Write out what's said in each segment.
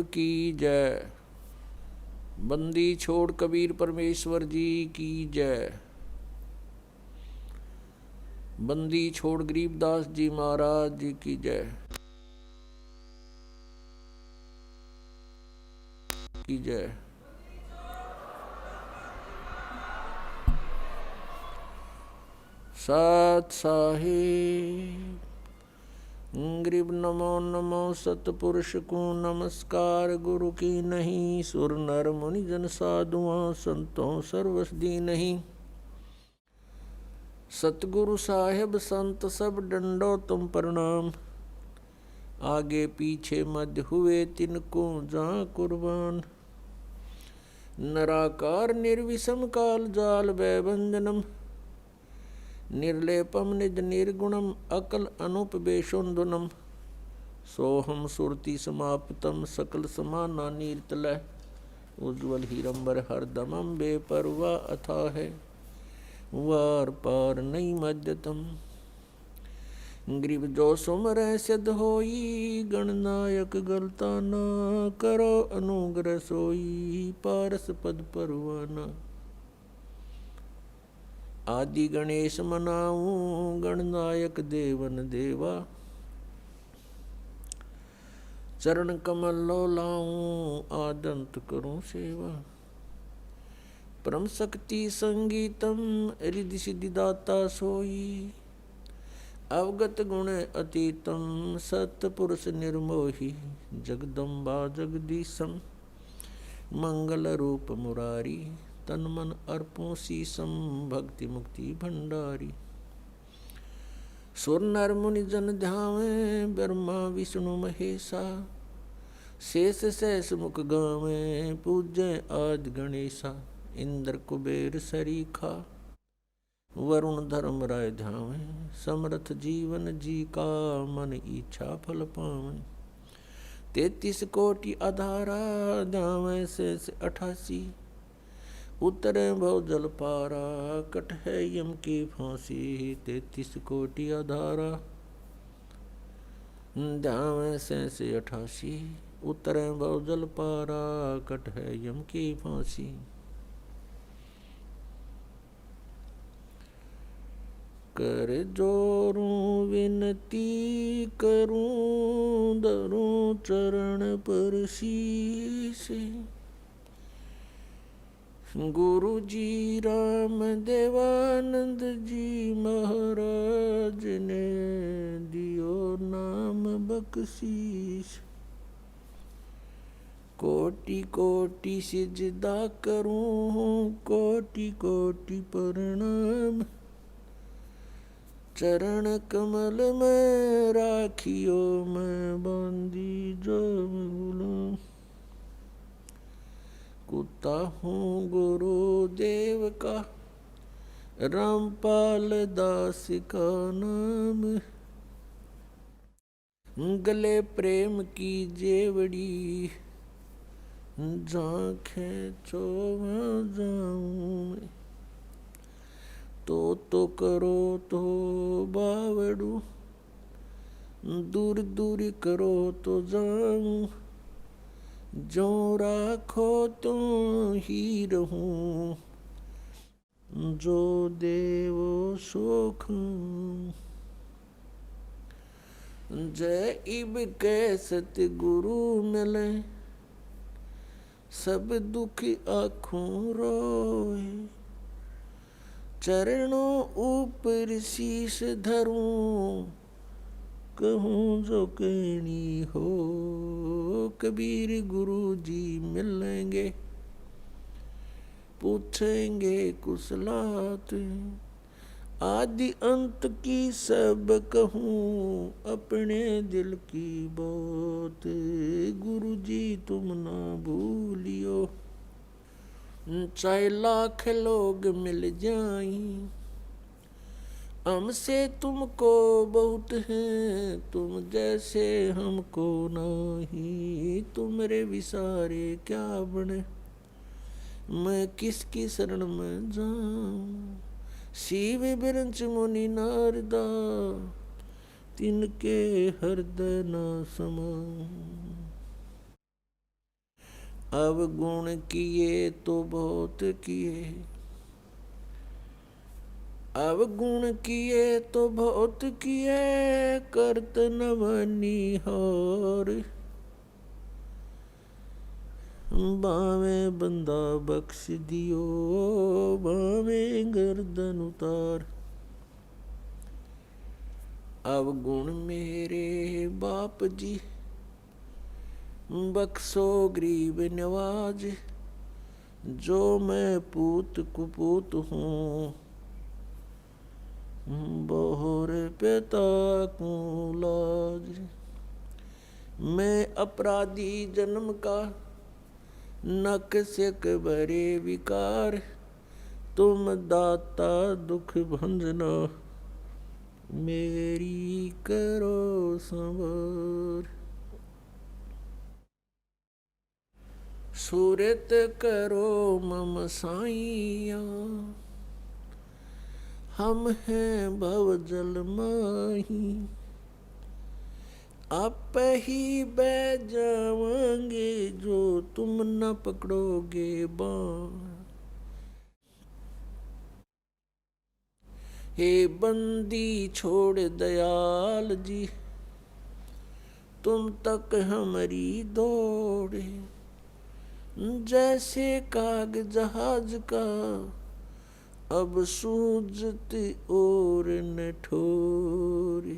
की जय। बंदी छोड़ कबीर परमेश्वर जी की जय। बंदी छोड़ गरीबदास जी महाराज जी की जय की जय। सत साहिब गरीब नमो नमो सतपुरुष को नमस्कार। गुरु की नहीं सुर नर मुनि जन साधुआं संतों सर्वसदी नहीं। सतगुरु साहेब संत सब डंडो तुम प्रणाम। आगे पीछे मध्य हुए तिनको जहाँ कुर्बान। नराकार निर्विषम काल जाल वैभंजनम। निर्लेपम निज निर्गुणम अकल अनुपवेशोन्दुनम। सोहम सुरति समाप्तम सकल समाना नीरतलय। उज्ज्वल हीरंबर हरदमम बेपरवा अथा है वार पार नहीं मध्यतम। ग्रीव जो सुमर सिद्ध होई गणनायक गलता न करो अनुग्रह सोई पारस पद परवाना। आदि गणेश मनाऊं गणनायक देवन देवा। चरण कमल लो लाऊं आदंत करूं सेवा। परम शक्ति संगीतम रिद्धि सिद्धि दाता सोई। अवगत गुण अतीतम सतपुरुष निर्मोही। जगदम्बा जगदीशम मंगल रूप मुरारी। तन मन अर्पों शीसम भक्ति मुक्ति भंडारी। सुर नर मुनि जन ध्यावे ब्रह्मा विष्णु महेशा। शेष सहस मुख गावे पूज्य आदि गणेशा। इंद्र कुबेर सरीखा वरुण धर्म राय ध्यावे। समर्थ जीवन जी का मन इच्छा फल पावे। 33 कोटि आधारा ध्यावे शेष 88। उतरे भव जल पारा कट है यम की फांसी। 33 कोटि आधारा ध्यावे शेष 88। उतरे भव जल पारा कट है यम की फांसी। कर जोरूं विनती करूं धरूं चरण पर शीश। गुरु जी राम देवानंद जी महाराज ने दियो नाम बख्शीश। कोटि कोटि सिजदा करूं कोटि कोटि प्रणाम। चरण कमल में राखियो मैं बंदी जो गुलाम। कुत्ता हूँ गुरुदेव का रामपाल दास का नाम। गले प्रेम की जेवड़ी झांखें चोवा जाऊं मैं। तो करो तो बावड़ू दूर दूर करो तो जाऊं। जो राखो तो ही रहूं जो देवो सुख। जय इब के सतगुरु मिले सब दुख आँखों रोए। चरणों ऊपर शीश धरूं कहूँ जो कहनी हो। कबीर गुरु जी मिलेंगे पूछेंगे कुशलात। आदि अंत की सब कहूँ अपने दिल की बात। गुरु जी तुम ना भूलियो चाहे लाख लोग मिल जाएं। हमसे तुमको बहुत है तुम जैसे हमको नहीं। तुमरे विसारे क्या बने मैं किसकी शरण में जाऊं। शिव बिरंच मुनि नारदा तिनके हृदय न समाऊं। अवगुण किए तो बहुत किए, अवगुण किए तो बहुत किए, करत नव निहार। बावे बंदा बख्श दियो, बावे गर्दन उतार। अवगुण मेरे बाप जी, बख्शो गरीब नवाज। जो मैं पूत कुपूत हूँ, बोहर पिता को लाज। मैं अपराधी जन्म का, नक सिक भरे विकार। तुम दाता दुख भंजना, मेरी करो संवार। सूरत करो मम साइया, हम हैं भव जल माही। आप ही बह जावांगे, जो तुम न पकड़ोगे बाण। हे बंदी छोड़ दयाल जी, तुम तक हमारी दौड़े। जैसे काग जहाज का, अब सूझत और न ठोरे।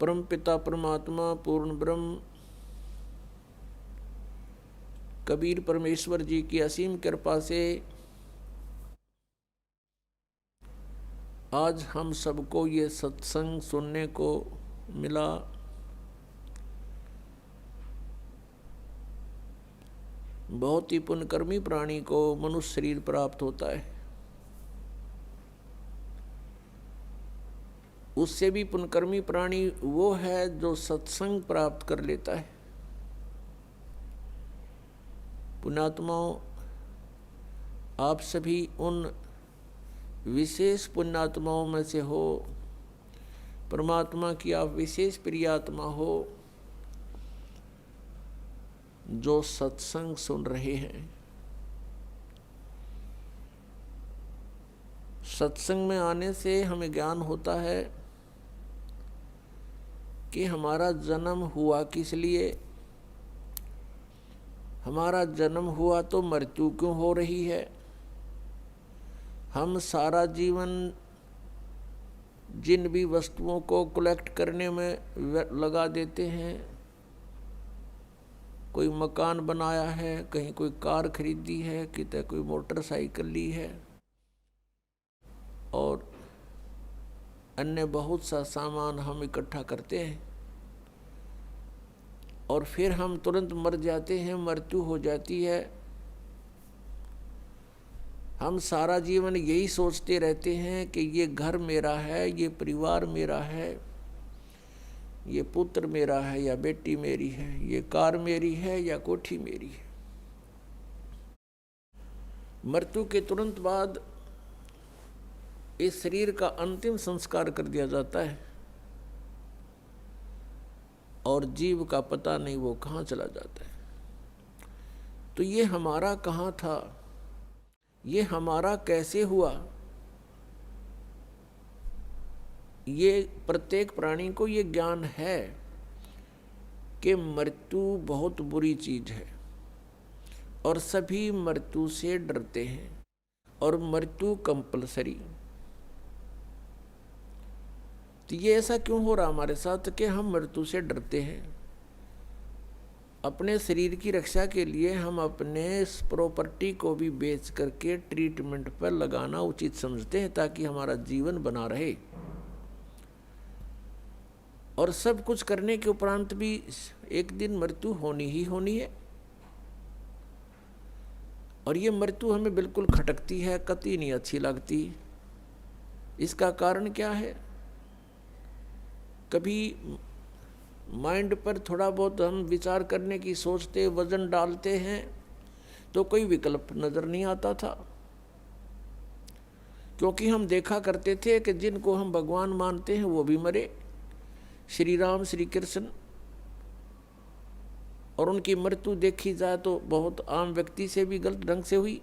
परम पिता परमात्मा पूर्ण ब्रह्म कबीर परमेश्वर जी की असीम कृपा से आज हम सबको ये सत्संग सुनने को मिला। बहुत ही पुण्यकर्मी प्राणी को मनुष्य शरीर प्राप्त होता है। उससे भी पुण्यकर्मी प्राणी वो है जो सत्संग प्राप्त कर लेता है। पुण्यात्माओं, आप सभी उन विशेष पुण्यात्माओं में से हो, परमात्मा की आप विशेष प्रियात्मा हो, जो सत्संग सुन रहे हैं। सत्संग में आने से हमें ज्ञान होता है कि हमारा जन्म हुआ किस लिए, हमारा जन्म हुआ तो मृत्यु क्यों हो रही है। हम सारा जीवन जिन भी वस्तुओं को कलेक्ट करने में लगा देते हैं, कोई मकान बनाया है, कहीं कोई कार खरीदी है, कितने कोई मोटरसाइकिल ली है और अन्य बहुत सा सामान हम इकट्ठा करते हैं और फिर हम तुरंत मर जाते हैं, मृत्यु हो जाती है। हम सारा जीवन यही सोचते रहते हैं कि ये घर मेरा है, ये परिवार मेरा है, ये पुत्र मेरा है या बेटी मेरी है, ये कार मेरी है या कोठी मेरी है। मृत्यु के तुरंत बाद इस शरीर का अंतिम संस्कार कर दिया जाता है और जीव का पता नहीं वो कहाँ चला जाता है। तो ये हमारा कहाँ था, ये हमारा कैसे हुआ, ये प्रत्येक प्राणी को ये ज्ञान है कि मृत्यु बहुत बुरी चीज है और सभी मृत्यु से डरते हैं और मृत्यु कंपलसरी। तो ये ऐसा क्यों हो रहा हमारे साथ कि हम मृत्यु से डरते हैं। अपने शरीर की रक्षा के लिए हम अपने प्रॉपर्टी को भी बेच करके ट्रीटमेंट पर लगाना उचित समझते हैं ताकि हमारा जीवन बना रहे। और सब कुछ करने के उपरांत भी एक दिन मृत्यु होनी ही होनी है और ये मृत्यु हमें बिल्कुल खटकती है, कतई नहीं अच्छी लगती। इसका कारण क्या है? कभी माइंड पर थोड़ा बहुत हम विचार करने की सोचते, वजन डालते हैं तो कोई विकल्प नजर नहीं आता था, क्योंकि हम देखा करते थे कि जिनको हम भगवान मानते हैं वो भी मरे। श्री राम, श्री कृष्ण, और उनकी मृत्यु देखी जाए तो बहुत आम व्यक्ति से भी गलत ढंग से हुई।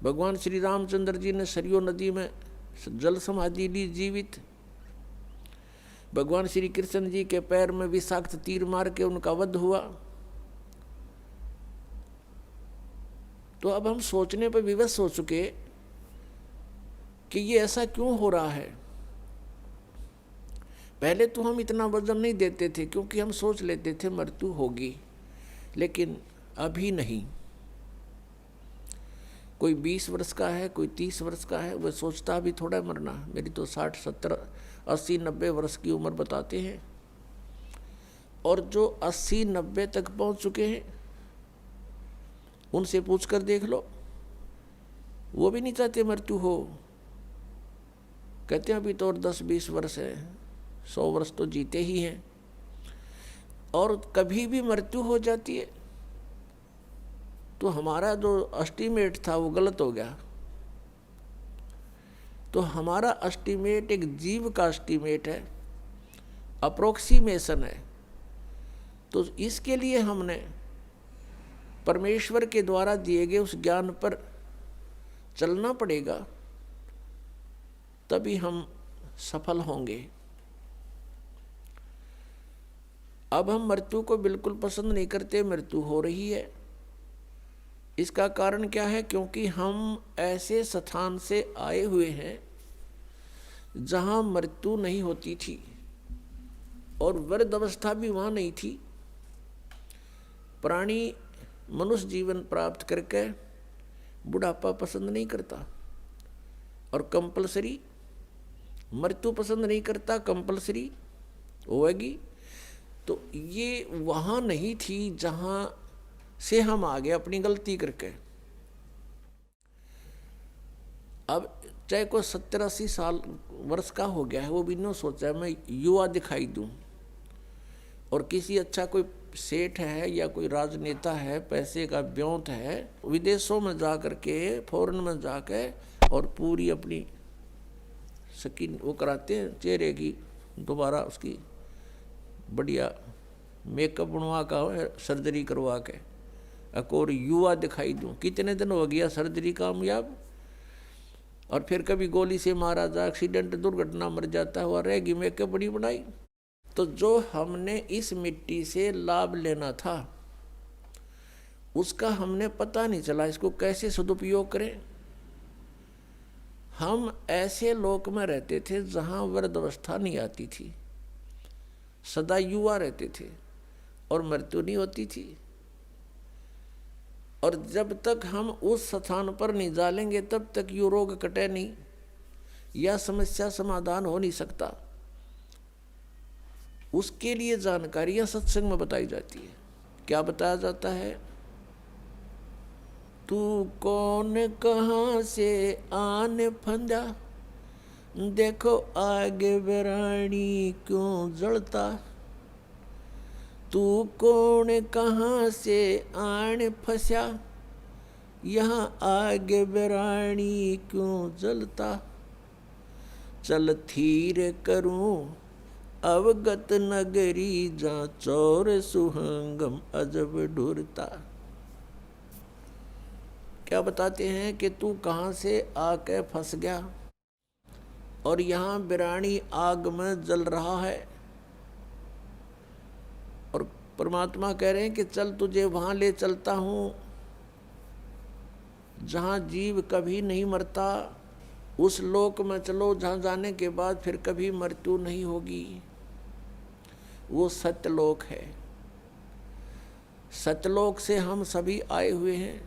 भगवान श्री रामचंद्र जी ने सरयू नदी में जल समाधि ली जीवित। भगवान श्री कृष्ण जी के पैर में विषाक्त तीर मार के उनका वध हुआ। तो अब हम सोचने पर विवश हो चुके कि ये ऐसा क्यों हो रहा है। पहले तो हम इतना वजन नहीं देते थे क्योंकि हम सोच लेते थे मृत्यु होगी, लेकिन अभी नहीं। कोई 20 वर्ष का है, कोई 30 वर्ष का है, वह सोचता अभी थोड़ा मरना। मेरी तो 60, 70, 80, 90 वर्ष की उम्र बताते हैं। और जो 80, 90 तक पहुंच चुके हैं उनसे पूछकर देख लो, वो भी नहीं चाहते मृत्यु हो। कहते हैं अभी तो और 10-20 वर्ष है, 100 वर्ष तो जीते ही हैं। और कभी भी मृत्यु हो जाती है तो हमारा जो एस्टीमेट था वो गलत हो गया। तो हमारा एस्टीमेट एक जीव का एस्टीमेट है, अप्रोक्सीमेशन है। तो इसके लिए हमने परमेश्वर के द्वारा दिए गए उस ज्ञान पर चलना पड़ेगा, तभी हम सफल होंगे। अब हम मृत्यु को बिल्कुल पसंद नहीं करते, मृत्यु हो रही है। इसका कारण क्या है? क्योंकि हम ऐसे स्थान से आए हुए हैं जहां मृत्यु नहीं होती थी और वृद्ध अवस्था भी वहां नहीं थी। प्राणी मनुष्य जीवन प्राप्त करके बुढ़ापा पसंद नहीं करता और कंपलसरी मृत्यु पसंद नहीं करता, कंपलसरी होगी। तो ये वहाँ नहीं थी जहाँ से हम आ गए अपनी गलती करके। अब चाहे कोई 70-80 साल वर्ष का हो गया है, वो भी नहीं सोचा मैं युवा दिखाई दूं। और किसी अच्छा कोई सेठ है या कोई राजनेता है, पैसे का ब्योंत है, विदेशों में जा करके, फॉरेन में जाके और पूरी अपनी स्किन वो कराते हैं, चेहरे की दोबारा उसकी बढ़िया मेकअप बनवा का सर्जरी करवा के और युवा दिखाई दूं। कितने दिन हो गया सर्जरी कामयाब, और फिर कभी गोली से मारा जा, एक्सीडेंट दुर्घटना मर जाता हुआ रहेगी मेकअप बड़ी बनाई। तो जो हमने इस मिट्टी से लाभ लेना था उसका हमने पता नहीं चला, इसको कैसे सदुपयोग करें। हम ऐसे लोक में रहते थे जहां वृद्धावस्था नहीं आती थी, सदा युवा रहते थे और मृत्यु नहीं होती थी। और जब तक हम उस स्थान पर नहीं डालेंगे तब तक ये रोग कटे नहीं या समस्या समाधान हो नहीं सकता। उसके लिए जानकारियां सत्संग में बताई जाती है। क्या बताया जाता है? तू कौन कहाँ से आने फंदा, देखो आगे बेरानी क्यों जलता। तू कौन कहाँ से आने फंसा, यहाँ आगे बेरानी क्यों जलता। चल थीर करूं अवगत नगरी, जहाँ चौर सुहंगम अजब ढूरता। क्या बताते हैं कि तू कहाँ से आके फंस गया और यहाँ बिरानी आग में जल रहा है। और परमात्मा कह रहे हैं कि चल तुझे वहाँ ले चलता हूँ जहाँ जीव कभी नहीं मरता। उस लोक में चलो जहाँ जाने के बाद फिर कभी मृत्यु नहीं होगी। वो सत्यलोक है। सत्यलोक से हम सभी आए हुए हैं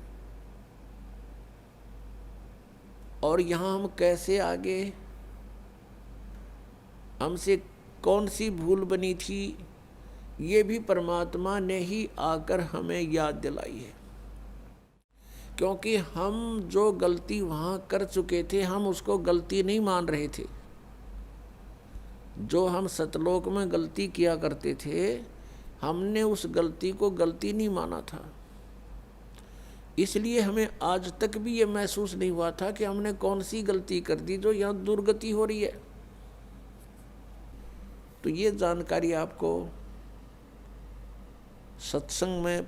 और यहाँ हम कैसे आगे, हमसे कौन सी भूल बनी थी, ये भी परमात्मा ने ही आकर हमें याद दिलाई है। क्योंकि हम जो गलती वहाँ कर चुके थे हम उसको गलती नहीं मान रहे थे। जो हम सतलोक में गलती किया करते थे हमने उस गलती को गलती नहीं माना था। इसलिए हमें आज तक भी ये महसूस नहीं हुआ था कि हमने कौन सी गलती कर दी जो यहाँ दुर्गति हो रही है। तो ये जानकारी आपको सत्संग में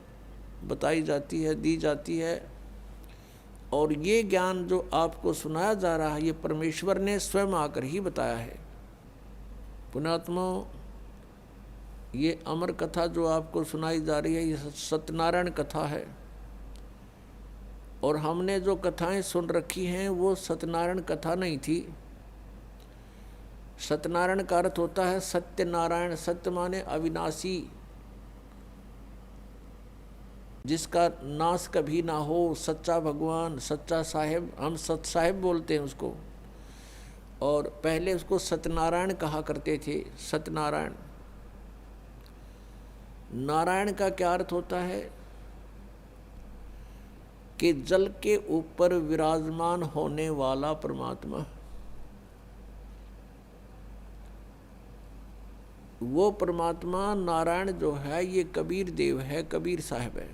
बताई जाती है, दी जाती है। और ये ज्ञान जो आपको सुनाया जा रहा है, ये परमेश्वर ने स्वयं आकर ही बताया है। पुण्यात्मा, ये अमर कथा जो आपको सुनाई जा रही है, ये सत्यनारायण कथा है। और हमने जो कथाएं सुन रखी हैं वो सत्यनारायण कथा नहीं थी। सत्यनारायण का अर्थ होता है सत्यनारायण। सत्य माने अविनाशी, जिसका नाश कभी ना हो, सच्चा भगवान, सच्चा साहिब। हम सत साहिब बोलते हैं उसको। और पहले उसको सत्यनारायण कहा करते थे। सत्यनारायण। नारायण का क्या अर्थ होता है कि जल के ऊपर विराजमान होने वाला परमात्मा। वो परमात्मा नारायण जो है, ये कबीर देव है, कबीर साहब है,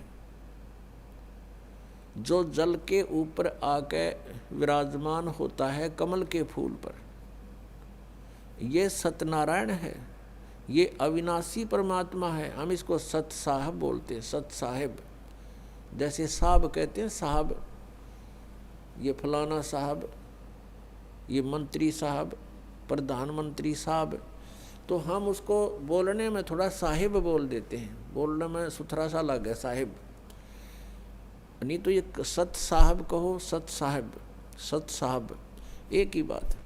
जो जल के ऊपर आके विराजमान होता है कमल के फूल पर। ये सत्यनारायण है, ये अविनाशी परमात्मा है। हम इसको सत साहब बोलते हैं, सत साहिब। जैसे साहब कहते हैं, साहब, ये फलाना साहब, ये मंत्री साहब, प्रधानमंत्री साहब। तो हम उसको बोलने में थोड़ा साहिब बोल देते हैं, बोलने में सुथरा सा लगे साहिब। नहीं तो ये सत साहब कहो, सत साहिब, सत साहब एक ही बात।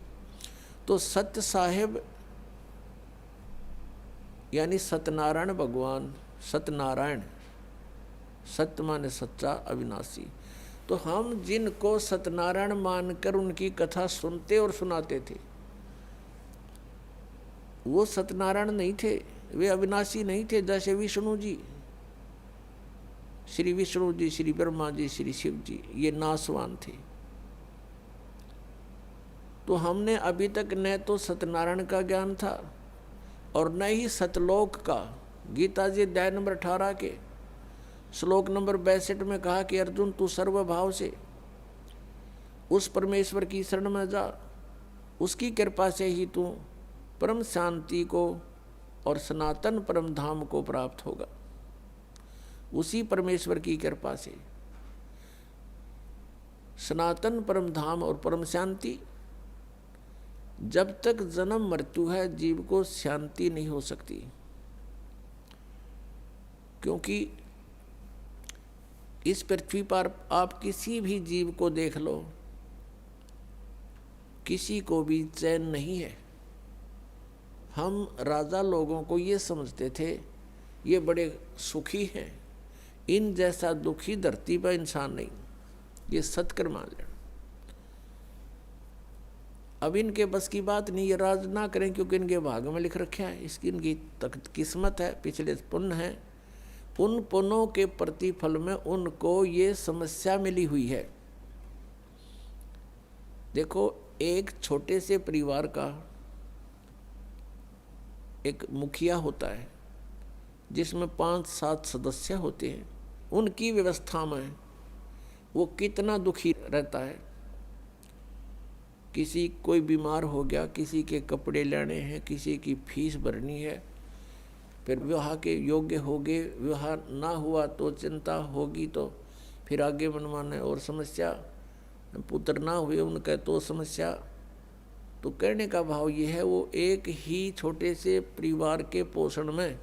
तो सत्य साहिब यानी सत्यनारायण भगवान। सत्यनारायण, सत्य माने सच्चा, अविनाशी। तो हम जिनको सत्यनारायण मानकर उनकी कथा सुनते और सुनाते थे, वो सत्यनारायण नहीं थे, वे अविनाशी नहीं थे। जैसे विष्णु जी, श्री विष्णु जी, श्री ब्रह्मा जी, श्री शिव जी, ये नासवान थे। तो हमने अभी तक न तो सत्यनारायण का ज्ञान था और न ही सतलोक का। गीता जी अध्याय नंबर 18 के श्लोक नंबर 62 में कहा कि अर्जुन, तू सर्वभाव से उस परमेश्वर की शरण में जा, उसकी कृपा से ही तू परम शांति को और सनातन परम धाम को प्राप्त होगा। उसी परमेश्वर की कृपा से सनातन परम धाम और परम शांति। जब तक जन्म मृत्यु है, जीव को शांति नहीं हो सकती। क्योंकि इस पृथ्वी पर आप किसी भी जीव को देख लो, किसी को भी चैन नहीं है। हम राजा लोगों को ये समझते थे ये बड़े सुखी हैं, इन जैसा दुखी धरती पर इंसान नहीं। ये सत्कर मान लेना। अब इनके बस की बात नहीं, ये राज ना करें, क्योंकि इनके भाग में लिख रखा है, इसकी इनकी किस्मत है, पिछले पुण्य है। उन पुण्यों के प्रतिफल में उनको ये समस्या मिली हुई है। देखो, एक छोटे से परिवार का एक मुखिया होता है जिसमें 5-7 सदस्य होते हैं। उनकी व्यवस्था में वो कितना दुखी रहता है। किसी कोई बीमार हो गया, किसी के कपड़े लेने हैं, किसी की फीस भरनी है, फिर विवाह के योग्य हो गए, विवाह ना हुआ तो चिंता होगी, तो फिर आगे बनवाने और समस्या, पुत्र ना हुए उनका तो समस्या। तो कहने का भाव ये है, वो एक ही छोटे से परिवार के पोषण में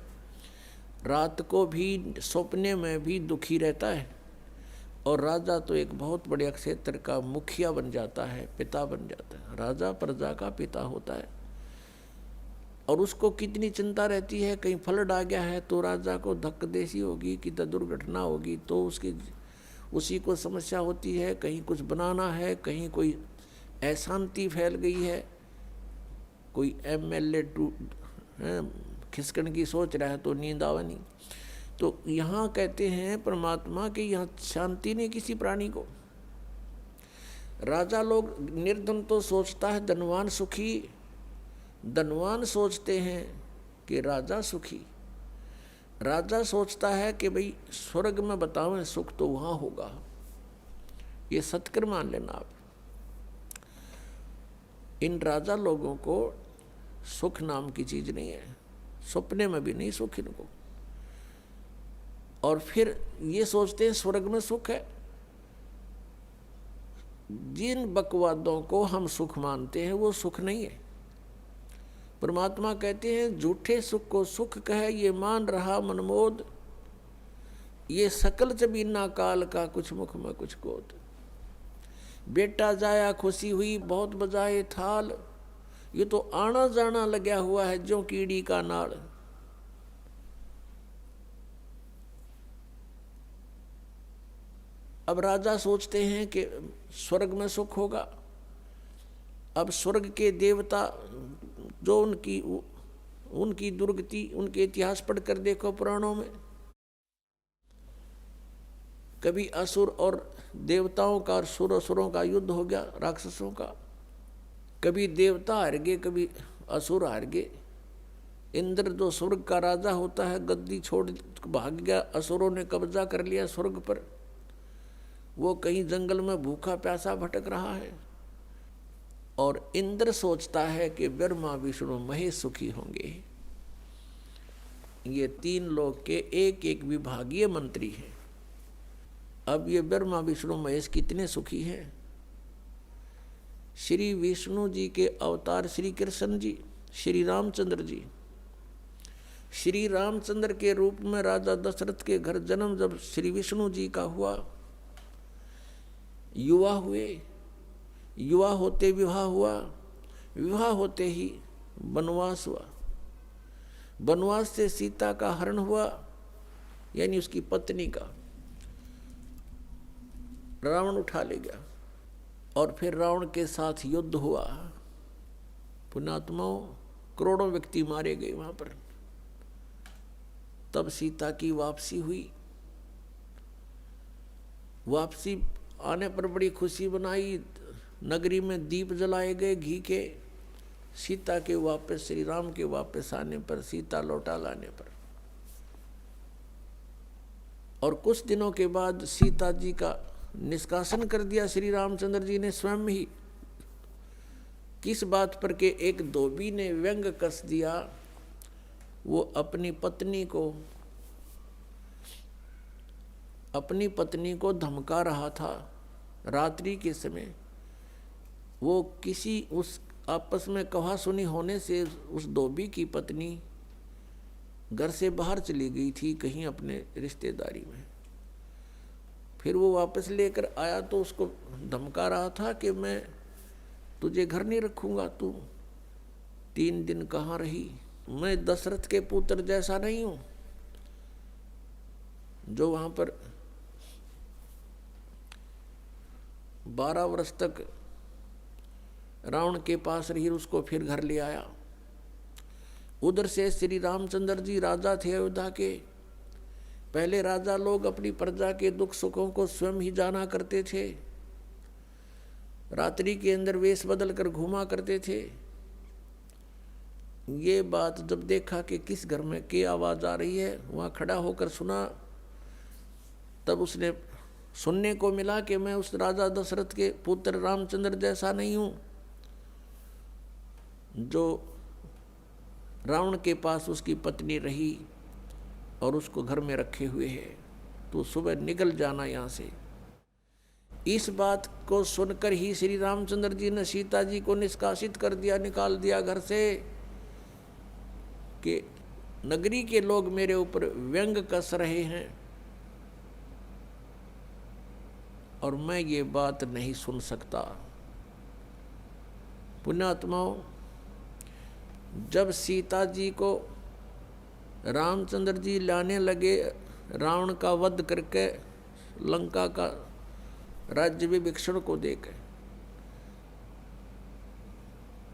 रात को भी सपने में भी दुखी रहता है। और राजा तो एक बहुत बड़े क्षेत्र का मुखिया बन जाता है, पिता बन जाता है। राजा प्रजा का पिता होता है और उसको कितनी चिंता रहती है, कहीं फ्लड आ गया है तो राजा को धक्कदेसी होगी कि दुर्घटना होगी तो उसी को समस्या होती है। कहीं कुछ बनाना है, कहीं कोई अशांति फैल गई है, कोई MLA खिसकन की सोच रहा है तो नींद आवा नहीं। तो यहाँ कहते हैं परमात्मा कि यहाँ शांति नहीं किसी प्राणी को। राजा लोग, निर्धन तो सोचता है धनवान सुखी, धनवान सोचते हैं कि राजा सुखी। राजा सोचता है कि भाई स्वर्ग में बताओ सुख तो वहाँ होगा। ये सत्कर मान लेना आप। इन राजा लोगों को सुख नाम की चीज नहीं है, सपने में भी नहीं सुख इनको। और फिर ये सोचते हैं स्वर्ग में सुख है। जिन बकवादों को हम सुख मानते हैं वो सुख नहीं है। परमात्मा कहते हैं झूठे सुख को सुख कहे, ये मान रहा मनमोद, ये सकल जबीना काल का कुछ मुख में कुछ गोद। बेटा जाया खुशी हुई बहुत बजाए थाल, ये तो आना जाना लगा हुआ है जो कीड़ी का नाड़। अब राजा सोचते हैं कि स्वर्ग में सुख होगा। अब स्वर्ग के देवता जो उनकी दुर्गति, उनके इतिहास पढ़कर देखो पुराणों में, कभी असुर और देवताओं का और सुरों का युद्ध हो गया, राक्षसों का। कभी देवता हार गए, कभी असुर हार गए। इंद्र जो स्वर्ग का राजा होता है, गद्दी छोड़ भाग गया, असुरों ने कब्जा कर लिया स्वर्ग पर। वो कहीं जंगल में भूखा प्यासा भटक रहा है। और इंद्र सोचता है कि ब्रह्मा विष्णु महेश सुखी होंगे। ये तीन लोक के एक एक विभागीय मंत्री हैं। अब ये ब्रह्मा विष्णु महेश कितने सुखी हैं। श्री विष्णु जी के अवतार श्री कृष्ण जी, श्री रामचंद्र जी, श्री रामचंद्र के रूप में राजा दशरथ के घर जन्म जब श्री विष्णु जी का हुआ, युवा हुए, युवा होते विवाह हुआ, विवाह होते ही वनवास हुआ, वनवास से सीता का हरण हुआ, यानी उसकी पत्नी का रावण उठा ले गया। और फिर रावण के साथ युद्ध हुआ, पुण्यात्माओं करोड़ों व्यक्ति मारे गए वहां पर। तब सीता की वापसी हुई। वापसी आने पर बड़ी खुशी बनाई, नगरी में दीप जलाए गए घी के। सीता के वापस, श्री राम के वापस आने पर, सीता लौटा लाने पर। और कुछ दिनों के बाद सीता जी का निष्कासन कर दिया श्री रामचंद्र जी ने स्वयं ही। किस बात पर के एक धोबी ने व्यंग कस दिया। वो अपनी पत्नी को धमका रहा था रात्रि के समय। वो किसी उस आपस में कहा सुनी होने से उस धोबी की पत्नी घर से बाहर चली गई थी कहीं अपने रिश्तेदारी में। फिर वो वापस लेकर आया तो उसको धमका रहा था कि मैं तुझे घर नहीं रखूंगा, तू 3 दिन कहाँ रही। मैं दशरथ के पुत्र जैसा नहीं हूं जो वहां पर 12 वर्ष तक रावण के पास रही, उसको फिर घर ले आया। उधर से श्री रामचंद्र जी राजा थे अयोध्या के। पहले राजा लोग अपनी प्रजा के दुख सुखों को स्वयं ही जाना करते थे। रात्रि के अंदर वेश बदल कर घूमा करते थे। ये बात जब देखा कि किस घर में की आवाज आ रही है, वहां खड़ा होकर सुना, तब उसने सुनने को मिला कि मैं उस राजा दशरथ के पुत्र रामचंद्र जैसा नहीं हूं जो रावण के पास उसकी पत्नी रही और उसको घर में रखे हुए है। तो सुबह निकल जाना यहाँ से। इस बात को सुनकर ही श्री रामचंद्र जी ने सीता जी को निष्कासित कर दिया, निकाल दिया घर से कि नगरी के लोग मेरे ऊपर व्यंग कस रहे हैं और मैं ये बात नहीं सुन सकता। पुण्यात्माओं, जब सीता जी को रामचंद्र जी लाने लगे रावण का वध करके, लंका का राज्य विभीषण को देकर,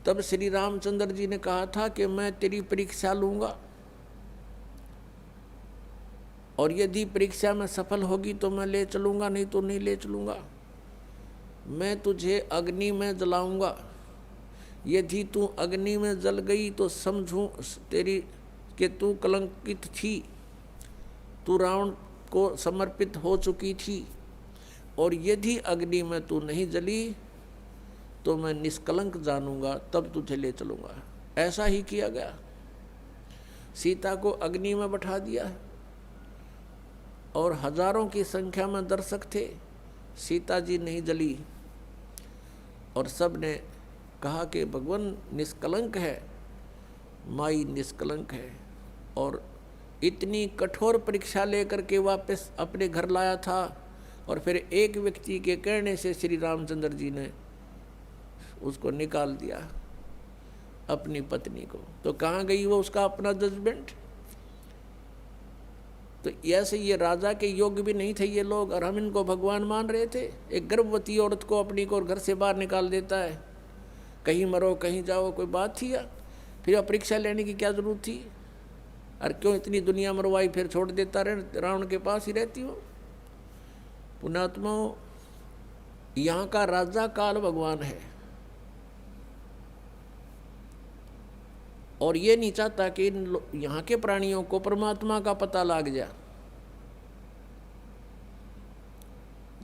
तब श्री रामचंद्र जी ने कहा था कि मैं तेरी परीक्षा लूंगा और यदि परीक्षा में सफल होगी तो मैं ले चलूंगा, नहीं तो नहीं ले चलूंगा। मैं तुझे अग्नि में जलाऊंगा, यदि तू अग्नि में जल गई तो समझूं तेरी कि तू कलंकित थी, तू रावण को समर्पित हो चुकी थी। और यदि अग्नि में तू नहीं जली तो मैं निष्कलंक जानूंगा, तब तुझे ले चलूंगा। ऐसा ही किया गया। सीता को अग्नि में बैठा दिया और हजारों की संख्या में दर्शक थे। सीता जी नहीं जली और सब ने कहा कि भगवान निष्कलंक है, माई निष्कलंक है। और इतनी कठोर परीक्षा लेकर के वापस अपने घर लाया था। और फिर एक व्यक्ति के कहने से श्री रामचंद्र जी ने उसको निकाल दिया, अपनी पत्नी को। तो कहाँ गई वो उसका अपना जजमेंट? तो ऐसे ये राजा के योग्य भी नहीं थे ये लोग, और हम इनको भगवान मान रहे थे। एक गर्भवती औरत को अपनी को घर से बाहर निकाल देता है, कहीं मरो कहीं जाओ, कोई बात थी? या फिर परीक्षा लेने की क्या जरूरत थी? और क्यों इतनी दुनिया मरवाई, फिर छोड़ देता रहे, रावण के पास ही रहती हो। पुण्यात्माओं, यहाँ का राजा काल भगवान है, और ये नहीं चाहता कि यहाँ के प्राणियों को परमात्मा का पता लग जाए,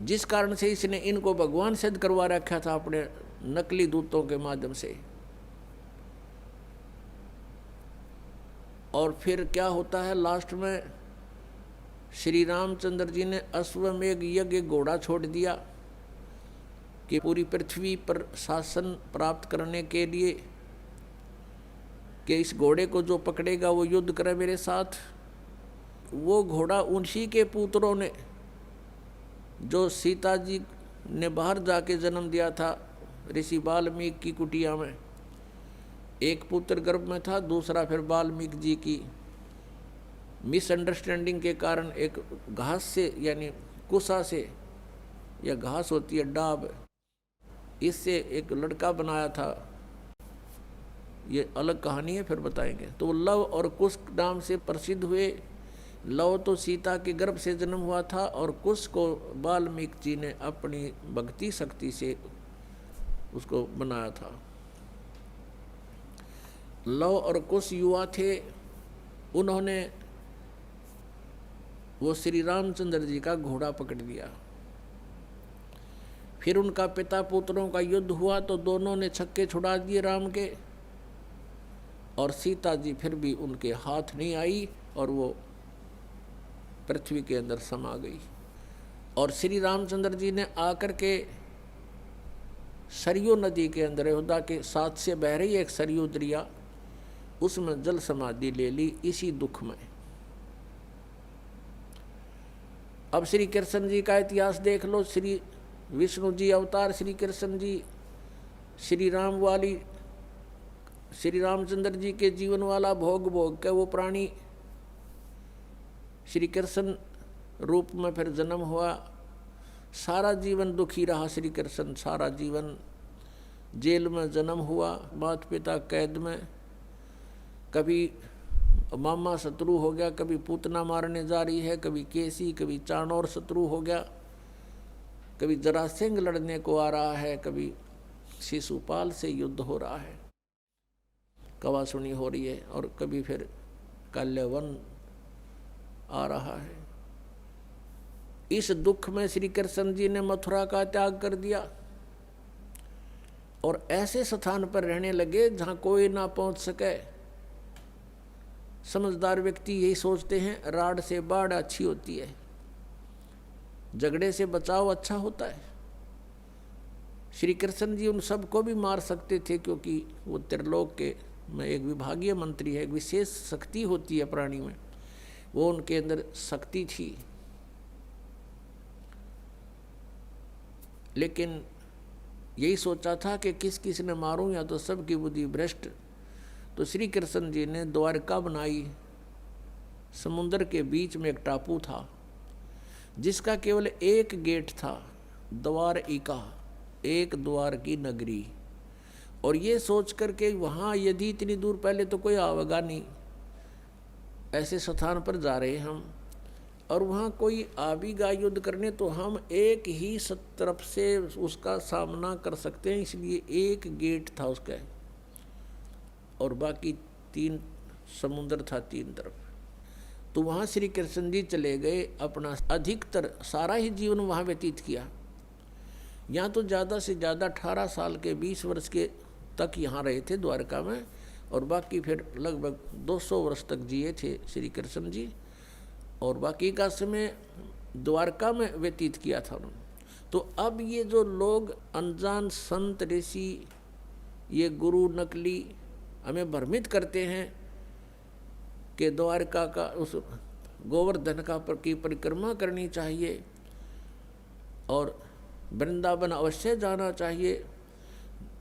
जिस कारण से इसने इनको भगवान सिद्ध करवा रखा था अपने नकली दूतों के माध्यम से। और फिर क्या होता है लास्ट में, श्री रामचंद्र जी ने अश्वमेघ यज्ञ घोड़ा छोड़ दिया कि पूरी पृथ्वी पर शासन प्राप्त करने के लिए कि इस घोड़े को जो पकड़ेगा वो युद्ध करे मेरे साथ। वो घोड़ा उन्हीं के पुत्रों ने, जो सीता जी ने बाहर जाके जन्म दिया था ऋषि वाल्मीकि की कुटिया में, एक पुत्र गर्भ में था, दूसरा फिर वाल्मीकि जी की मिसअंडरस्टैंडिंग के कारण एक घास से, यानी कुसा से, या घास होती है डाब, इससे एक लड़का बनाया था। ये अलग कहानी है, फिर बताएंगे। तो लव और कुश नाम से प्रसिद्ध हुए। लव तो सीता के गर्भ से जन्म हुआ था, और कुश को वाल्मीकि जी ने अपनी भक्ति शक्ति से उसको बनाया था। लव और कुश युवा थे, उन्होंने वो श्री रामचंद्र जी का घोड़ा पकड़ लिया। फिर उनका पिता पुत्रों का युद्ध हुआ तो दोनों ने छक्के छुड़ा दिए राम के, और सीता जी फिर भी उनके हाथ नहीं आई और वो पृथ्वी के अंदर समा गई। और श्री रामचंद्र जी ने आकर के सरयू नदी के अंदर, अयोध्या के साथ से बह रही एक सरयू दरिया, उसमें जल समाधि ले ली इसी दुख में। अब श्री कृष्ण जी का इतिहास देख लो। श्री विष्णु जी अवतार, श्री कृष्ण जी श्री राम वाली, श्री रामचंद्र जी के जीवन वाला भोग भोग के वो प्राणी श्री कृष्ण रूप में फिर जन्म हुआ। सारा जीवन दुखी रहा श्री कृष्ण, सारा जीवन जेल में जन्म हुआ, माता पिता कैद में, कभी मामा शत्रु हो गया, कभी पूतना मारने जा रही है, कभी केसी, कभी चाणोर शत्रु हो गया, कभी जरासिंह लड़ने को आ रहा है, कभी शिशुपाल से युद्ध हो रहा है, कवासुनी हो रही है, और कभी फिर कल्यवन आ रहा है। इस दुख में श्री कृष्ण जी ने मथुरा का त्याग कर दिया और ऐसे स्थान पर रहने लगे जहाँ कोई ना पहुँच सके। समझदार व्यक्ति यही सोचते हैं, राड से बाढ़ अच्छी होती है, झगड़े से बचाव अच्छा होता है। श्री कृष्ण जी उन सबको भी मार सकते थे, क्योंकि वो त्रिलोक के में एक विभागीय मंत्री है, एक विशेष शक्ति होती है प्राणी में, वो उनके अंदर शक्ति थी। लेकिन यही सोचा था कि किस किस ने मारूं, या तो सबकी बुद्धि भ्रष्ट। तो श्री कृष्ण जी ने द्वारका बनाई। समुद्र के बीच में एक टापू था जिसका केवल एक गेट था, द्वारिका, एक द्वार की नगरी। और ये सोच करके वहाँ यदि इतनी दूर, पहले तो कोई आवेगा नहीं, ऐसे स्थान पर जा रहे हम, और वहाँ कोई आवेगा युद्ध करने तो हम एक ही तरफ से उसका सामना कर सकते हैं, इसलिए एक गेट था उसका, और बाकी 3 समुद्र था 3 तरफ। तो वहाँ श्री कृष्ण जी चले गए, अपना अधिकतर सारा ही जीवन वहाँ व्यतीत किया। यहाँ तो ज़्यादा से ज़्यादा 18 साल के 20 वर्ष के तक यहाँ रहे थे द्वारका में, और बाकी फिर लगभग 200 वर्ष तक जिए थे श्री कृष्ण जी। और बाकी का समय द्वारका में व्यतीत किया था उन्होंने। तो अब ये जो लोग अनजान संत ऋषि, ये गुरु नकली हमें भ्रमित करते हैं कि द्वारका का उस गोवर्धन का की परिक्रमा करनी चाहिए और वृंदावन अवश्य जाना चाहिए,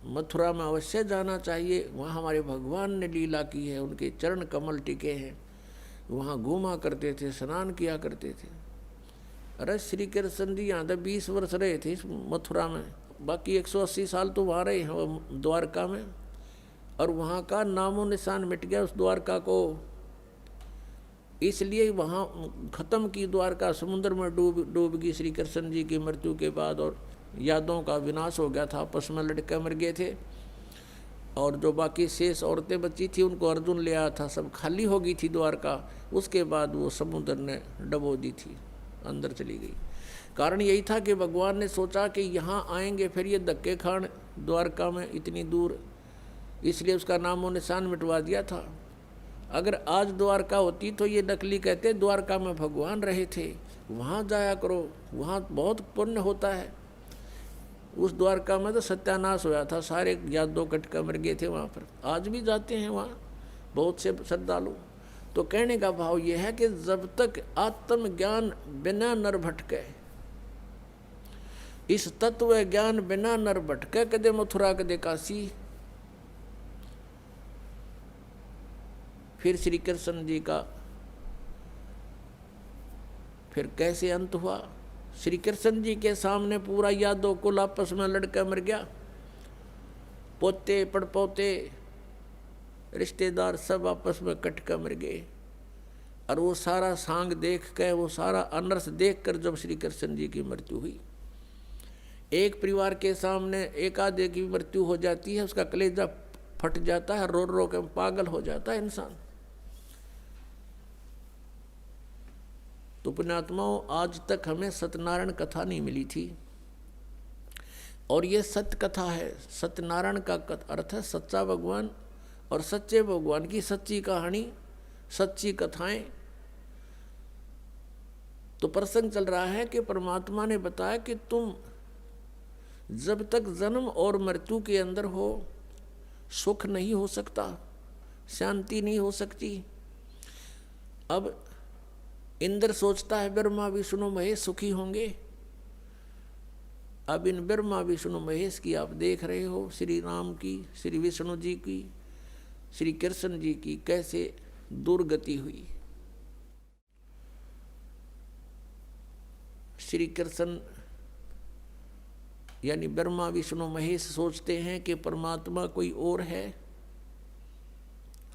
मथुरा में अवश्य जाना चाहिए, वहाँ हमारे भगवान ने लीला की है, उनके चरण कमल टिके हैं, वहाँ घूमा करते थे, स्नान किया करते थे। अरे श्री कृष्ण जी यहाँ तो 20 वर्ष रहे थे इस मथुरा में, बाकी 180 साल तो वहाँ रहे हैं द्वारका में, और वहाँ का नामो निशान मिट गया उस द्वारका को। इसलिए वहाँ खत्म की द्वारका, समुद्र में डूब गई श्री कृष्ण जी की मृत्यु के बाद, और यादों का विनाश हो गया था, आपस में लड़के मर गए थे, और जो बाकी शेष औरतें बची थी उनको अर्जुन ले आया था, सब खाली हो गई थी द्वारका। उसके बाद वो समुद्र ने डबो दी थी, अंदर चली गई। कारण यही था कि भगवान ने सोचा कि यहाँ आएंगे फिर ये धक्के खान द्वारका में इतनी दूर, इसलिए उसका नामो निशान मिटवा दिया था। अगर आज द्वारका होती तो ये नकली कहते द्वारका में भगवान रहे थे, वहाँ जाया करो, वहाँ बहुत पुण्य होता है। उस द्वारका में तो सत्यानाश होया था, सारे यादव कटका मर गए थे वहाँ पर। आज भी जाते हैं वहाँ बहुत से श्रद्धालु। तो कहने का भाव यह है कि जब तक आत्मज्ञान बिना नर भटके, इस तत्व ज्ञान बिना नर भटके, कदे मथुरा कदे काशी। फिर श्री कृष्ण जी का फिर कैसे अंत हुआ? श्री कृष्ण जी के सामने पूरा यादव कुल आपस में लड़का मर गया, पोते पड़पोते रिश्तेदार सब आपस में कट कर मर गए। और वो सारा सांग देख कर, वो सारा अनर्थ देख कर जब श्री कृष्ण जी की मृत्यु हुई, एक परिवार के सामने एक आधे की मृत्यु हो जाती है, उसका कलेजा फट जाता है, रो रो के पागल हो जाता है इंसान। तो पुण्यात्माओं, आज तक हमें सत्यनारायण कथा नहीं मिली थी, और ये सत्य कथा है। सत्यनारायण का अर्थ है सच्चा भगवान, और सच्चे भगवान की सच्ची कहानी, सच्ची कथाएं। तो प्रसंग चल रहा है कि परमात्मा ने बताया कि तुम जब तक जन्म और मृत्यु के अंदर हो, सुख नहीं हो सकता, शांति नहीं हो सकती। अब इंद्र सोचता है ब्रह्मा विष्णु महेश सुखी होंगे। अब इन ब्रह्मा विष्णु महेश की आप देख रहे हो, श्री राम की, श्री विष्णु जी की, श्री कृष्ण जी की कैसे दुर्गति हुई। श्री कृष्ण यानी ब्रह्मा विष्णु महेश सोचते हैं कि परमात्मा कोई और है,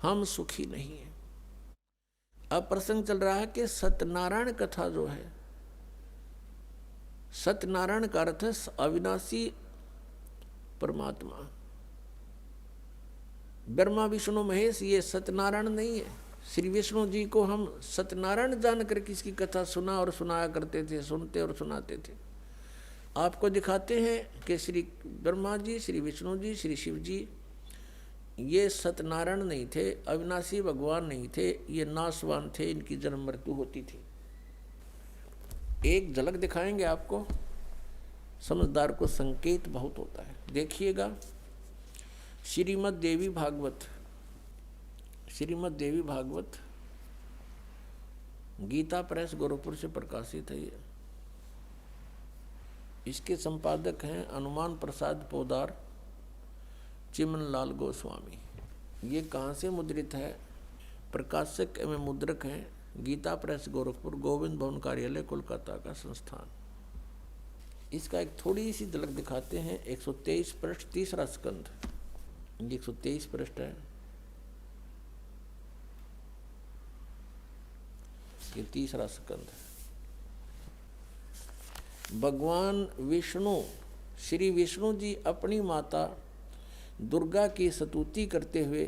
हम सुखी नहीं हैं। अब प्रसंग चल रहा है कि सत्यनारायण कथा जो है, सत्यनारायण का अर्थ है अविनाशी परमात्मा। ब्रह्मा विष्णु महेश ये सत्यनारायण नहीं है। श्री विष्णु जी को हम सत्यनारायण जानकर किसकी कथा सुना और सुनाया करते थे, सुनते और सुनाते थे। आपको दिखाते हैं कि श्री ब्रह्मा जी, श्री विष्णु जी, श्री शिव जी ये सत्यनारायण नहीं थे, अविनाशी भगवान नहीं थे, ये नाशवान थे, इनकी जन्म मृत्यु होती थी। एक झलक दिखाएंगे आपको, समझदार को संकेत बहुत होता है। देखिएगा, श्रीमद् देवी भागवत, श्रीमद् देवी भागवत गीता प्रेस गोरखपुर से प्रकाशित है। ये इसके संपादक हैं हनुमान प्रसाद पोदार, चिमन लाल गोस्वामी। ये कहाँ से मुद्रित है? प्रकाशक एवं मुद्रक हैं गीता प्रेस गोरखपुर, गोविंद भवन कार्यालय कोलकाता का संस्थान। इसका एक थोड़ी सी झलक दिखाते हैं। 123 पृष्ठ, तीसरा स्कंध, 123 पृष्ठ है, ये तीसरा स्कंध है। भगवान विष्णु, श्री विष्णु जी अपनी माता दुर्गा की स्तुति करते हुए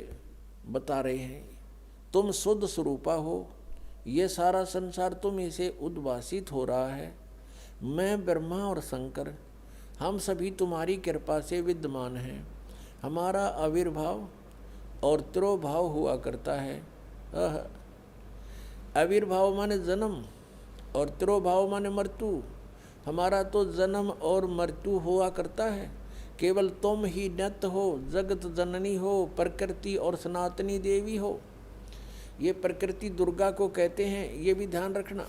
बता रहे हैं, तुम शुद्ध स्वरूपा हो, ये सारा संसार तुम ही से उद्भासित हो रहा है। मैं ब्रह्मा और शंकर, हम सभी तुम्हारी कृपा से विद्यमान हैं। हमारा आविर्भाव और तिरोभाव हुआ करता है। आविर्भाव माने जन्म और तिरोभाव माने मृत्यु। हमारा तो जन्म और मृत्यु हुआ करता है। केवल तुम ही नित्य हो, जगत जननी हो, प्रकृति और सनातनी देवी हो। ये प्रकृति दुर्गा को कहते हैं, ये भी ध्यान रखना।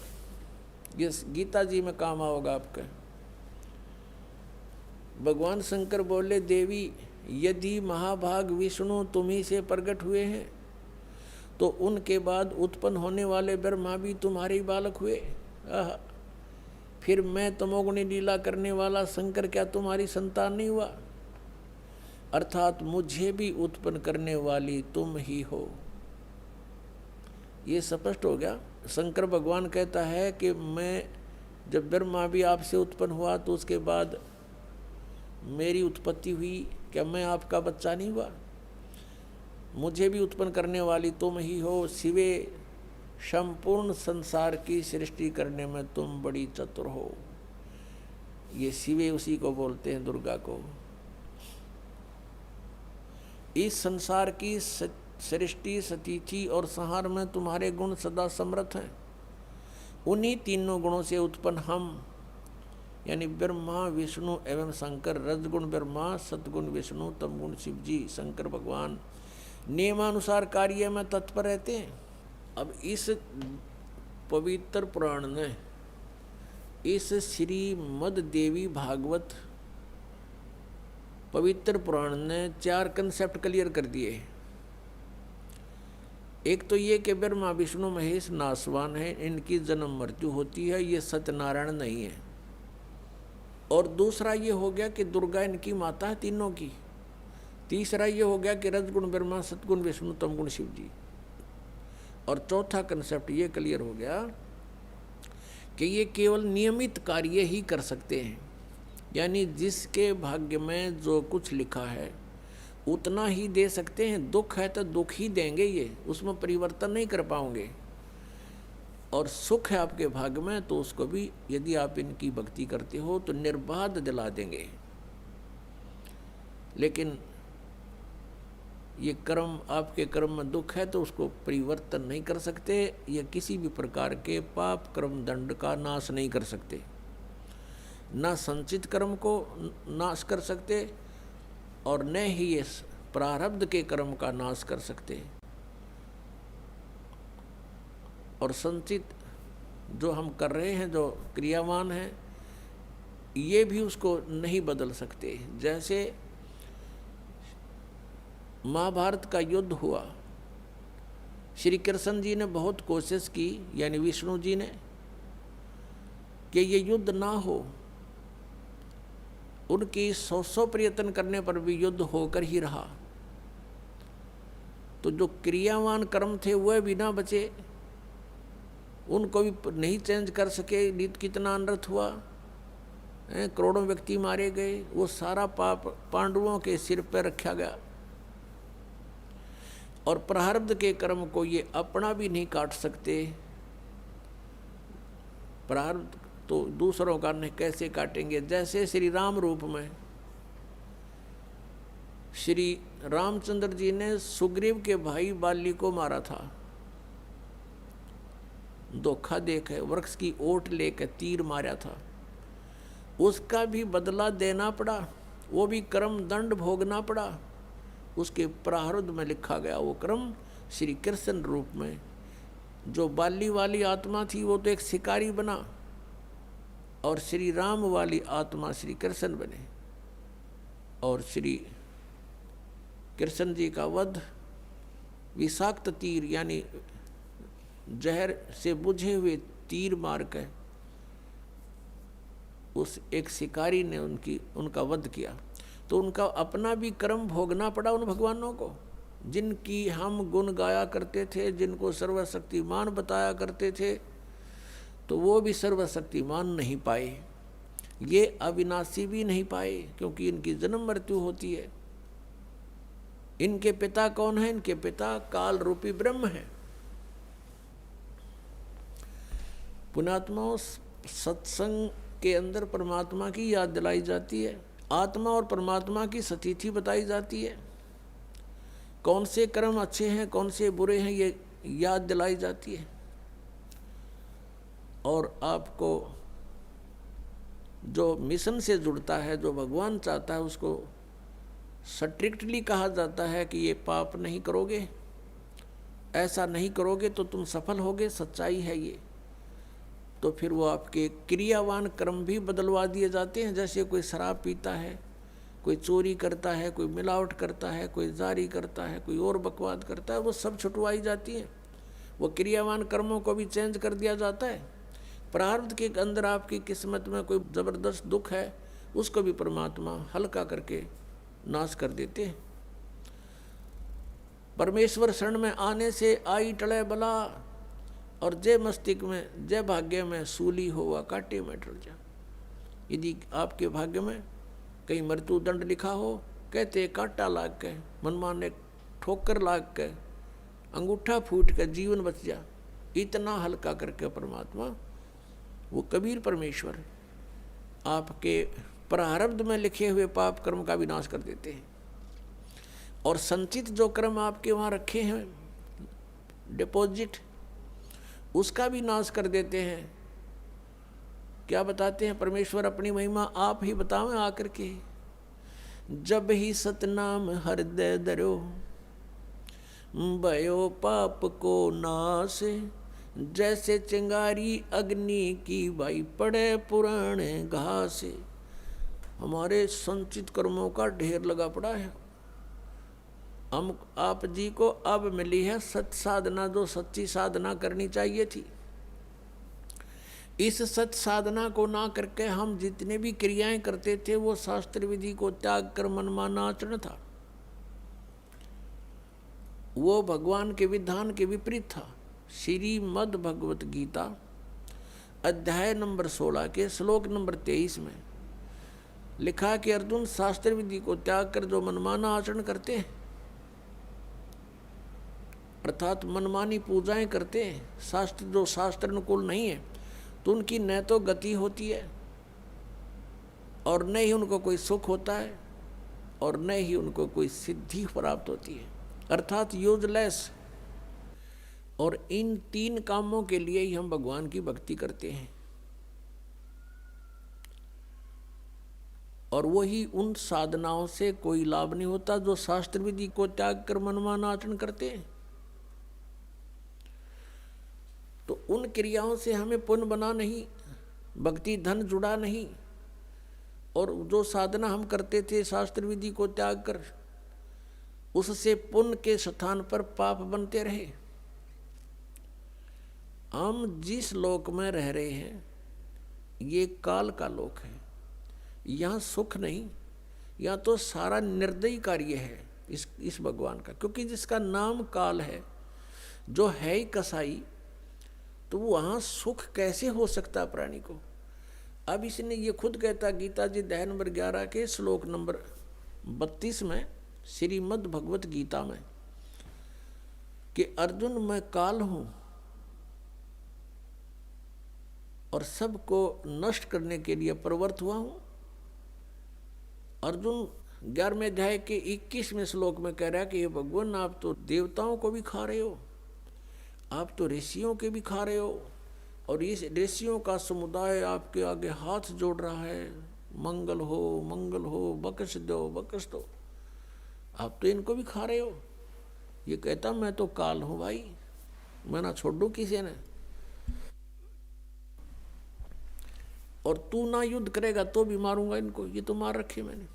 ये गीता जी में काम आओगा आपका। भगवान शंकर बोले, देवी यदि महाभाग विष्णु तुम्ही से प्रकट हुए हैं तो उनके बाद उत्पन्न होने वाले ब्रह्मा भी तुम्हारे ही बालक हुए। फिर मैं तमोगुणी लीला करने वाला शंकर क्या तुम्हारी संतान नहीं हुआ? अर्थात मुझे भी उत्पन्न करने वाली तुम ही हो। ये स्पष्ट हो गया। शंकर भगवान कहता है कि मैं जब ब्रह्मा भी आपसे उत्पन्न हुआ तो उसके बाद मेरी उत्पत्ति हुई, क्या मैं आपका बच्चा नहीं हुआ? मुझे भी उत्पन्न करने वाली तुम ही हो। शिवे संपूर्ण संसार की सृष्टि करने में तुम बड़ी चतुर हो। ये शिवे उसी को बोलते हैं, दुर्गा को। इस संसार की सृष्टि, स्थिति और संहार में तुम्हारे गुण सदा समर्थ हैं। उन्हीं तीनों गुणों से उत्पन्न हम यानी ब्रह्मा, विष्णु एवं शंकर, रजगुण ब्रह्मा, सतगुण विष्णु, तमगुण शिव जी, शंकर भगवान नियमानुसार कार्य में तत्पर रहते हैं। अब इस पवित्र पुराण ने, इस श्रीमद् देवी भागवत पवित्र पुराण ने 4 कंसेप्ट क्लियर कर दिए। एक तो ये कि ब्रह्मा विष्णु महेश नासवान है, इनकी जन्म मृत्यु होती है, ये सत्यनारायण नहीं है। और दूसरा ये हो गया कि दुर्गा इनकी माता है तीनों की। तीसरा ये हो गया कि रजगुण ब्रह्मा, सतगुण विष्णु, तमगुण शिव जी। और चौथा कंसेप्ट ये क्लियर हो गया कि ये केवल नियमित कार्य ही कर सकते हैं, यानी जिसके भाग्य में जो कुछ लिखा है उतना ही दे सकते हैं। दुख है तो दुख ही देंगे, ये उसमें परिवर्तन नहीं कर पाओगे। और सुख है आपके भाग्य में तो उसको भी यदि आप इनकी भक्ति करते हो तो निर्बाध दिला देंगे। लेकिन ये कर्म, आपके कर्म में दुख है तो उसको परिवर्तन नहीं कर सकते, या किसी भी प्रकार के पाप कर्म दंड का नाश नहीं कर सकते। ना संचित कर्म को नाश कर सकते और न ही ये प्रारब्ध के कर्म का नाश कर सकते। और संचित जो हम कर रहे हैं, जो क्रियावान है, ये भी उसको नहीं बदल सकते। जैसे महाभारत का युद्ध हुआ, श्री कृष्ण जी ने बहुत कोशिश की, यानी विष्णु जी ने, कि ये युद्ध ना हो। उनकी 100 प्रयत्न करने पर भी युद्ध होकर ही रहा। तो जो क्रियावान कर्म थे वह भी ना बचे, उनको भी नहीं चेंज कर सके। नीत कितना अनर्थ हुआ, करोड़ों व्यक्ति मारे गए। वो सारा पाप पांडवों के सिर पर रखा गया। और प्रारब्ध के कर्म को ये अपना भी नहीं काट सकते। प्रारब्ध तो दूसरों का नहीं कैसे काटेंगे। जैसे श्री राम रूप में श्री रामचंद्र जी ने सुग्रीव के भाई बाली को मारा था। धोखा देकर वृक्ष की ओट लेकर तीर मारा था, उसका भी बदला देना पड़ा, वो भी कर्म दंड भोगना पड़ा। उसके प्रारब्ध में लिखा गया वो कर्म श्री कृष्ण रूप में। जो बाली वाली आत्मा थी वो तो एक शिकारी बना, और श्री राम वाली आत्मा श्री कृष्ण बने। और श्री कृष्ण जी का वध विषाक्त तीर यानी जहर से बुझे हुए तीर मार कर उस एक शिकारी ने उनका वध किया। तो उनका अपना भी कर्म भोगना पड़ा उन भगवानों को, जिनकी हम गुण गाया करते थे, जिनको सर्वशक्तिमान बताया करते थे, तो वो भी सर्वशक्तिमान नहीं पाए। ये अविनाशी भी नहीं पाए, क्योंकि इनकी जन्म मृत्यु होती है। इनके पिता कौन है? इनके पिता काल रूपी ब्रह्म है। पुण्यात्माओं, सत्संग के अंदर परमात्मा की याद दिलाई जाती है, आत्मा और परमात्मा की स्थिति बताई जाती है, कौन से कर्म अच्छे हैं कौन से बुरे हैं ये याद दिलाई जाती है। और आपको जो मिशन से जुड़ता है, जो भगवान चाहता है, उसको स्ट्रिक्टली कहा जाता है कि ये पाप नहीं करोगे, ऐसा नहीं करोगे तो तुम सफल होगे, सच्चाई है ये। तो फिर वो आपके क्रियावान कर्म भी बदलवा दिए जाते हैं। जैसे कोई शराब पीता है, कोई चोरी करता है, कोई मिलावट करता है, कोई जारी करता है, कोई और बकवाद करता है, वो सब छुटवाई जाती है। वो क्रियावान कर्मों को भी चेंज कर दिया जाता है। प्रारब्ध के अंदर आपकी किस्मत में कोई ज़बरदस्त दुख है, उसको भी परमात्मा हल्का करके नाश कर देते हैं। परमेश्वर शरण में आने से आई टले बला, और जय मस्तिष्क में जय भाग्य में सूली होवा काटे में टल जा। यदि आपके भाग्य में कहीं मृत्यु दंड लिखा हो, कहते कांटा लाग के, मनमाने ठोकर लाग के, अंगूठा फूट के जीवन बच जा, इतना हल्का करके परमात्मा, वो कबीर परमेश्वर आपके प्रारब्ध में लिखे हुए पाप कर्म का विनाश कर देते हैं। और संचित जो कर्म आपके वहाँ रखे हैं डिपॉजिट, उसका भी नाश कर देते हैं। क्या बताते हैं परमेश्वर अपनी महिमा, आप ही बतावें आकर के। जब ही सतनाम हृदय धरो, भयो पाप को नाश, जैसे चिंगारी अग्नि की भाई पड़े पुराने घास। हमारे संचित कर्मों का ढेर लगा पड़ा है। हम आप जी को अब मिली है सत साधना, जो सच्ची साधना करनी चाहिए थी। इस सत साधना को ना करके हम जितने भी क्रियाएं करते थे, वो शास्त्र विधि को त्याग कर मनमाना आचरण था। वो भगवान के विधान के विपरीत था। श्रीमद् भगवत गीता अध्याय नंबर 16 के श्लोक नंबर 23 में लिखा कि अर्जुन, शास्त्र विधि को त्याग कर जो मनमाना आचरण करते हैं, अर्थात मनमानी पूजाएं करते हैं, शास्त्र जो शास्त्र अनुकूल नहीं है, तो उनकी न तो गति होती है और न ही उनको कोई सुख होता है और न ही उनको कोई सिद्धि प्राप्त होती है, अर्थात यूजलेस। और इन 3 कामों के लिए ही हम भगवान की भक्ति करते हैं। और वही उन साधनाओं से कोई लाभ नहीं होता जो शास्त्र विधि को त्याग कर मनमाना आचरण करते हैं। तो उन क्रियाओं से हमें पुण्य बना नहीं, भक्ति धन जुड़ा नहीं। और जो साधना हम करते थे शास्त्र विधि को त्याग कर, उससे पुण्य के स्थान पर पाप बनते रहे। हम जिस लोक में रह रहे हैं, ये काल का लोक है। यहाँ सुख नहीं, यहाँ तो सारा निर्दयी कार्य है इस भगवान का। क्योंकि जिसका नाम काल है, जो है ही कसाई, तो वहाँ सुख कैसे हो सकता प्राणी को। अब इसने ये खुद कहता, गीता जी अध्याय नंबर 11 के श्लोक नंबर 32 में, श्रीमद् भगवत गीता में, कि अर्जुन मैं काल हूँ और सबको नष्ट करने के लिए प्रवृत्त हुआ हूँ। अर्जुन 11वें अध्याय के 21वें श्लोक में कह रहा है कि ये भगवान, आप तो देवताओं को भी खा रहे हो, आप तो ऋषियों के भी खा रहे हो, और इस ऋषियों का समुदाय आपके आगे हाथ जोड़ रहा है, मंगल हो, बख्श दो। आप तो इनको भी खा रहे हो। ये कहता मैं तो काल हूँ भाई, मैं ना छोड़ दूँ किसी ने, और तू ना युद्ध करेगा तो भी मारूंगा इनको, ये तो मार रखे मैंने।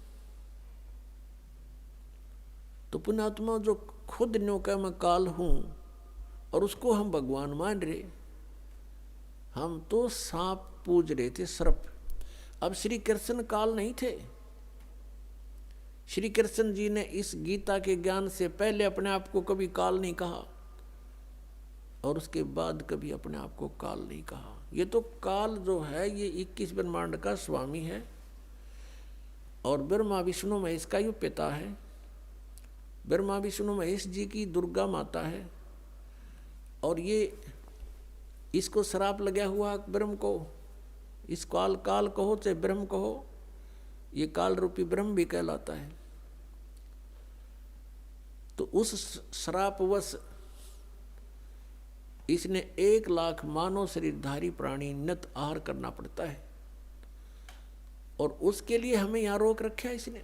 तो पुण्यात्मा जो खुद न्यों कह मैं काल हूं और उसको हम भगवान मान रहे, हम तो सांप पूज रहे थे, सर्प। अब श्री कृष्ण काल नहीं थे। श्री कृष्ण जी ने इस गीता के ज्ञान से पहले अपने आप को कभी काल नहीं कहा और उसके बाद कभी अपने आप को काल नहीं कहा। ये तो काल जो है ये 21 ब्रह्मांड का स्वामी है और ब्रह्मा विष्णु महेश का ये पिता है। ब्रह्मा विष्णु महेश जी की दुर्गा माता है और ये इसको श्राप लगा हुआ ब्रह्म को, इस काल कहो चाहे ब्रह्म कहो, ये काल रूपी ब्रह्म भी कहलाता है। तो उस श्रापवश इसने 1,00,000 मानव शरीरधारी प्राणी नित आहार करना पड़ता है, और उसके लिए हमें यहां रोक रखा है इसने।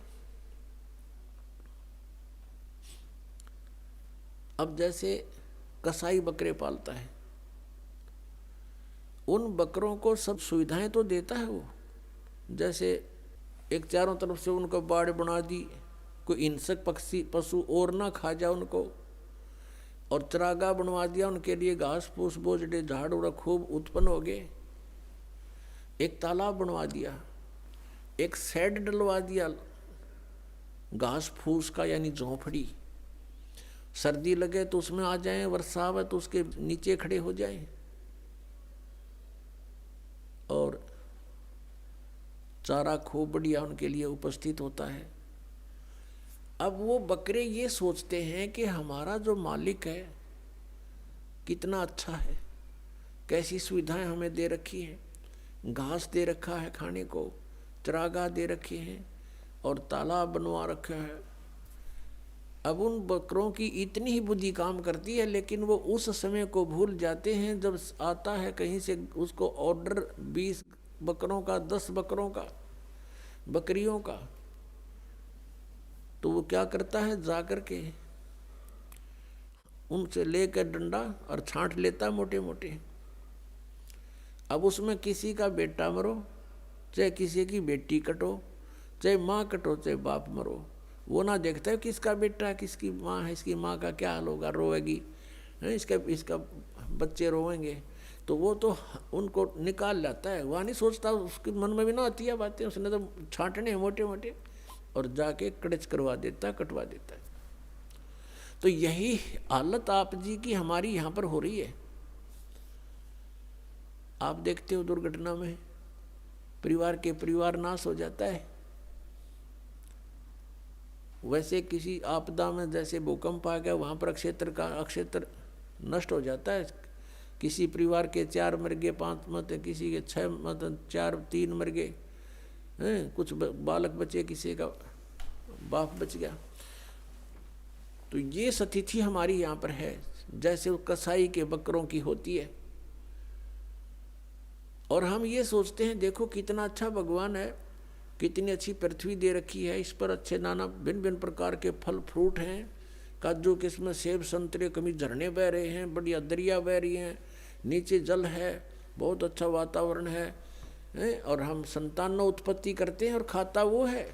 अब जैसे कसाई बकरे पालता है, उन बकरों को सब सुविधाएं तो देता है वो, जैसे एक चारों तरफ से उनको बाड़ बना दी, कोई हिंसक पक्षी पशु और ना खा जाए उनको, और चरागाह बनवा दिया उनके लिए, घास फूस बोझड़े झाड़ उड़ा खूब उत्पन्न हो गए। एक तालाब बनवा दिया, एक शेड डलवा दिया घास फूस का, यानी झोंपड़ी। सर्दी लगे तो उसमें आ जाएं, वर्षा आवे तो उसके नीचे खड़े हो जाएं, और चारा खूब बढ़िया उनके लिए उपस्थित होता है। अब वो बकरे ये सोचते हैं कि हमारा जो मालिक है कितना अच्छा है, कैसी सुविधाएं हमें दे रखी हैं, घास दे रखा है खाने को, चरागाह दे रखे हैं, और तालाब बनवा रखा है। अब उन बकरों की इतनी ही बुद्धि काम करती है, लेकिन वो उस समय को भूल जाते हैं जब आता है कहीं से उसको ऑर्डर 20 बकरों का, 10 बकरों का, बकरियों का, तो वो क्या करता है, जा कर के उनसे लेकर डंडा और छांट लेता मोटे मोटे। अब उसमें किसी का बेटा मरो, चाहे किसी की बेटी कटो, चाहे माँ कटो, चाहे बाप मरो, वो ना देखता है किसका बेटा है, किसकी माँ है, इसकी माँ का क्या हाल होगा, रोएगी, इसका बच्चे रोएंगे, तो वो तो उनको निकाल लाता है, वह नहीं सोचता, उसके मन में भी ना आती है बातें, उसने तो छांटने मोटे मोटे और जाके कड़च करवा देता, कटवा देता है। तो यही हालत आप जी की हमारी यहाँ पर हो रही है। आप देखते हो दुर्घटना में परिवार नाश हो जाता है। वैसे किसी आपदा में जैसे भूकंप आ गया, वहाँ पर अक्षेत्र नष्ट हो जाता है। किसी परिवार के 4 मर गए, 5 मत, किसी के 6 मत, 3 मर गए, कुछ बालक बचे, किसी का बाप बच गया। तो ये स्थिति हमारी यहाँ पर है, जैसे कसाई के बकरों की होती है। और हम ये सोचते हैं देखो कितना अच्छा भगवान है, कितनी अच्छी पृथ्वी दे रखी है, इस पर अच्छे नाना भिन्न भिन्न प्रकार के फल फ्रूट हैं, काजू किस्म, सेब संतरे, कभी झरने बह रहे हैं, बढ़िया दरिया बह रही हैं, नीचे जल है, बहुत अच्छा वातावरण है, और हम संतानों उत्पत्ति करते हैं और खाता वो है।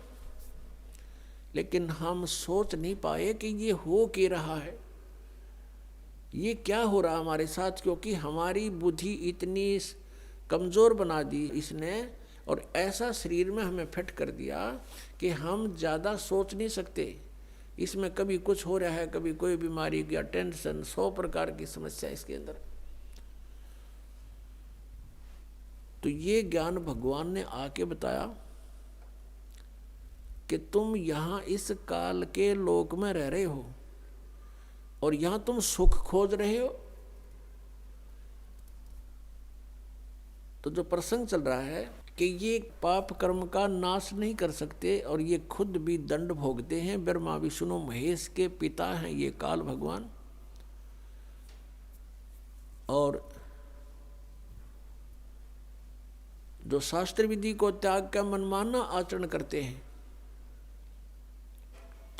लेकिन हम सोच नहीं पाए कि ये हो क्या रहा है, ये क्या हो रहा हमारे साथ, क्योंकि हमारी बुद्धि इतनी कमज़ोर बना दी इसने, और ऐसा शरीर में हमें फिट कर दिया कि हम ज़्यादा सोच नहीं सकते। इसमें कभी कुछ हो रहा है, कभी कोई बीमारी या टेंशन, 100 प्रकार की समस्या इसके अंदर। तो ये ज्ञान भगवान ने आके बताया कि तुम यहाँ इस काल के लोक में रह रहे हो और यहाँ तुम सुख खोज रहे हो। तो जो प्रसंग चल रहा है कि ये पाप कर्म का नाश नहीं कर सकते और ये खुद भी दंड भोगते हैं। ब्रह्मा विष्णु महेश के पिता हैं ये काल भगवान, और जो शास्त्र विधि को त्याग का मनमाना आचरण करते हैं,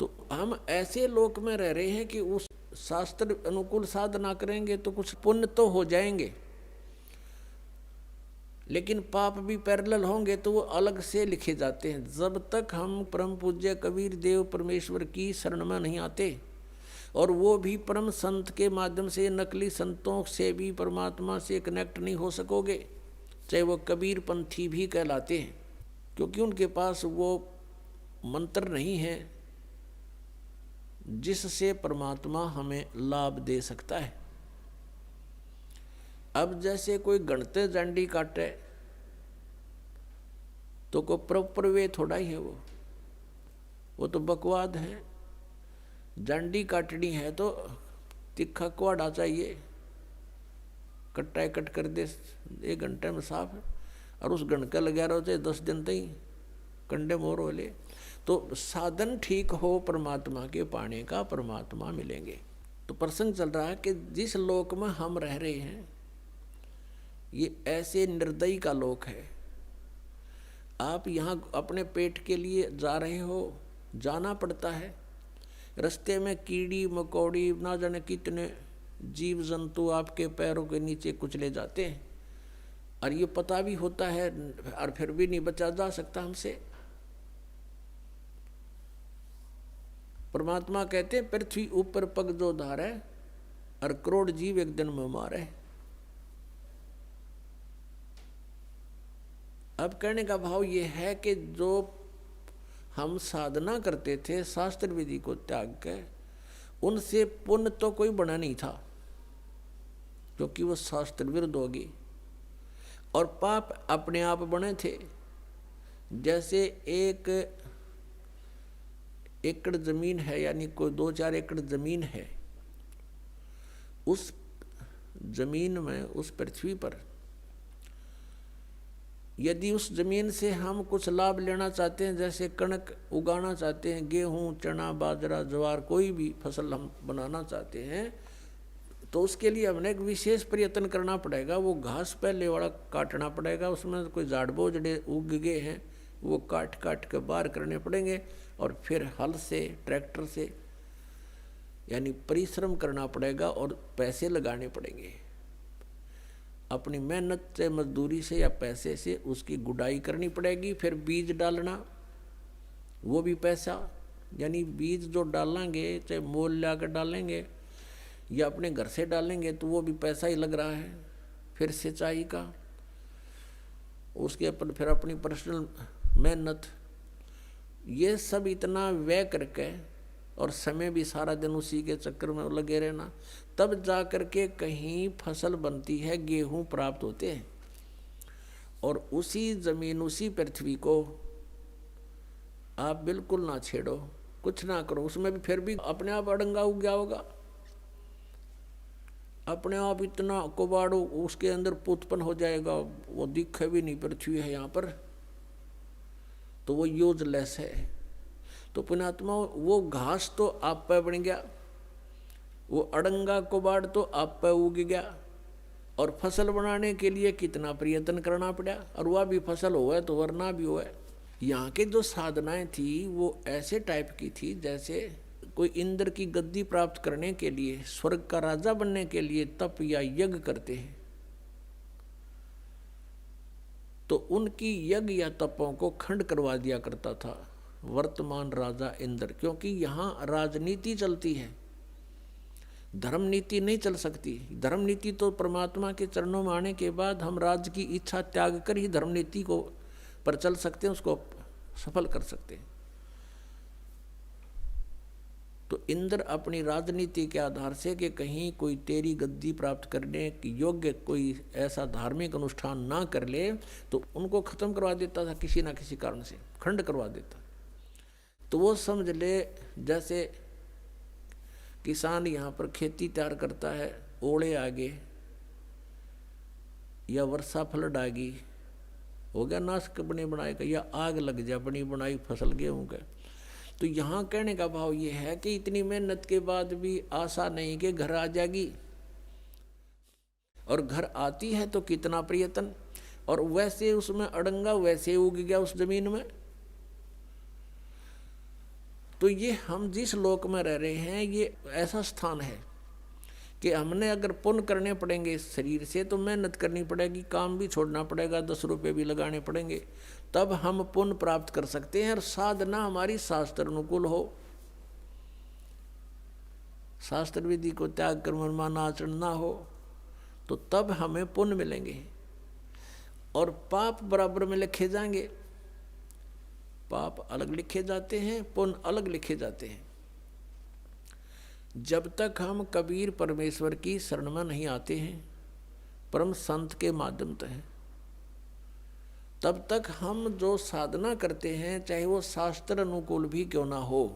तो हम ऐसे लोक में रह रहे हैं कि उस शास्त्र अनुकूल साधना करेंगे तो कुछ पुण्य तो हो जाएंगे, लेकिन पाप भी पैरेलल होंगे तो वो अलग से लिखे जाते हैं। जब तक हम परम पूज्य कबीर देव परमेश्वर की शरण में नहीं आते, और वो भी परम संत के माध्यम से, नकली संतों से भी परमात्मा से कनेक्ट नहीं हो सकोगे, चाहे वो कबीर पंथी भी कहलाते हैं, क्योंकि उनके पास वो मंत्र नहीं है जिससे परमात्मा हमें लाभ दे सकता है। अब जैसे कोई गणते जांडी काटे तो कोई प्रॉपर वे थोड़ा ही है, वो तो बकवाद है। जांडी काटनी है तो तिखा कुआड़ा चाहिए, कट्टा कट कर दे 1 घंटे में साफ है, और उस गणका लगा रहो चाहे 10 दिन तक कंडे मोर हो ले। तो साधन ठीक हो परमात्मा के पाने का, परमात्मा मिलेंगे। तो प्रसंग चल रहा है कि जिस लोक में हम रह रहे हैं ये ऐसे निर्दयी का लोक है। आप यहाँ अपने पेट के लिए जा रहे हो, जाना पड़ता है, रास्ते में कीड़ी मकोड़ी ना जाने कितने जीव जंतु आपके पैरों के नीचे कुचले जाते हैं, और ये पता भी होता है और फिर भी नहीं बचा जा सकता हमसे। परमात्मा कहते हैं पृथ्वी ऊपर पग जो धारे और करोड़ जीव एक दिन में मारे। अब कहने का भाव ये है कि जो हम साधना करते थे शास्त्र विधि को त्याग कर, उनसे पुण्य तो कोई बना नहीं था क्योंकि वो शास्त्र विरुद्ध होगी, और पाप अपने आप बने थे। जैसे 1 एकड़ जमीन है, यानी कोई 2-4 एकड़ जमीन है, उस जमीन में, उस पृथ्वी पर यदि उस जमीन से हम कुछ लाभ लेना चाहते हैं, जैसे कणक उगाना चाहते हैं, गेहूं चना बाजरा ज्वार कोई भी फसल हम बनाना चाहते हैं, तो उसके लिए हमने एक विशेष प्रयत्न करना पड़ेगा। वो घास पहले वाला काटना पड़ेगा, उसमें कोई झाड़ बोझड़े उग गए हैं वो काट काट के बाहर करने पड़ेंगे, और फिर हल से ट्रैक्टर से यानी परिश्रम करना पड़ेगा और पैसे लगाने पड़ेंगे। अपनी मेहनत से, मजदूरी से या पैसे से उसकी गुड़ाई करनी पड़ेगी। फिर बीज डालना, वो भी पैसा, यानी बीज जो डालेंगे चाहे मोल ला कर डालेंगे या अपने घर से डालेंगे तो वो भी पैसा ही लग रहा है। फिर सिंचाई का, उसके अपन फिर अपनी पर्सनल मेहनत, ये सब इतना व्यय करके और समय भी सारा दिन उसी के चक्कर में लगे रहना, तब जा कर के कहीं फसल बनती है, गेहूं प्राप्त होते हैं। और उसी जमीन, उसी पृथ्वी को आप बिल्कुल ना छेड़ो, कुछ ना करो, उसमें भी फिर भी अपने आप अड़ंगा उग गया होगा, अपने आप इतना कुबाड़ो उसके अंदर उत्पन्न हो जाएगा, वो दिखे भी नहीं पृथ्वी है यहाँ पर, तो वो यूजलेस है। तो पुण्यात्मा, वो घास तो आप पे बन गया, वो अड़ंगा कुबाड़ तो आप पे उग गया, और फसल बनाने के लिए कितना प्रयत्न करना पड़ा, और वह भी फसल हुआ तो वरना भी हुआ। यहाँ के जो साधनाएं थी वो ऐसे टाइप की थी जैसे कोई इंद्र की गद्दी प्राप्त करने के लिए, स्वर्ग का राजा बनने के लिए तप या यज्ञ करते हैं, तो उनकी यज्ञ या तपों को खंड करवा दिया करता था वर्तमान राजा इंद्र। क्योंकि यहाँ राजनीति चलती है, धर्म नीति नहीं चल सकती। धर्म नीति तो परमात्मा के चरणों में आने के बाद हम राज की इच्छा त्याग कर ही धर्म नीति को पर चल सकते हैं, उसको सफल कर सकते हैं। तो इंद्र अपनी राजनीति के आधार से कि कहीं कोई तेरी गद्दी प्राप्त करने की योग्य कोई ऐसा धार्मिक अनुष्ठान ना कर ले, तो उनको खत्म करवा देता था, किसी ना किसी कारण से खंड करवा देता। तो वो समझ ले जैसे किसान यहाँ पर खेती तैयार करता है, ओले आगे या वर्षा फ्लड आ गई, हो गया नाश बने बनाए का, या आग लग जाए बनी बनाई फसल गेहूं का। तो यहाँ कहने का भाव ये है कि इतनी मेहनत के बाद भी आशा नहीं कि घर आ जाएगी, और घर आती है तो कितना प्रयत्न, और वैसे उसमें अड़ंगा वैसे उग गया उस जमीन में। तो ये हम जिस लोक में रह रहे हैं ये ऐसा स्थान है कि हमने अगर पुण्य करने पड़ेंगे इस शरीर से, तो मेहनत करनी पड़ेगी, काम भी छोड़ना पड़ेगा, 10 रुपये भी लगाने पड़ेंगे, तब हम पुण्य प्राप्त कर सकते हैं। और साधना हमारी शास्त्र अनुकूल हो, शास्त्र विधि को त्याग कर मनमाना आचरण ना हो, तो तब हमें पुण्य मिलेंगे और पाप बराबर में लिखे जाएंगे। पाप अलग लिखे जाते हैं, पुण्य अलग लिखे जाते हैं। जब तक हम कबीर परमेश्वर की शरण में नहीं आते हैं, परम संत के माध्यम से हैं, तब तक हम जो साधना करते हैं, चाहे वो शास्त्र अनुकूल भी क्यों ना हो,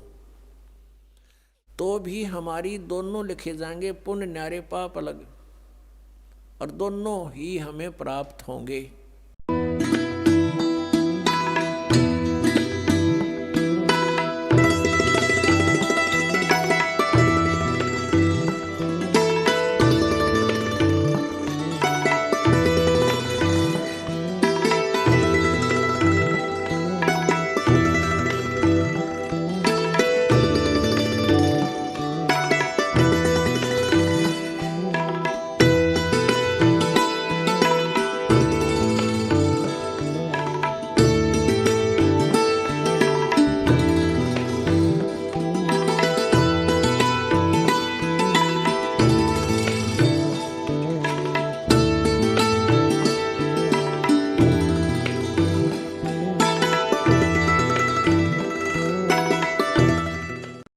तो भी हमारी दोनों लिखे जाएंगे, पुण्य न्यारे पाप अलग, और दोनों ही हमें प्राप्त होंगे।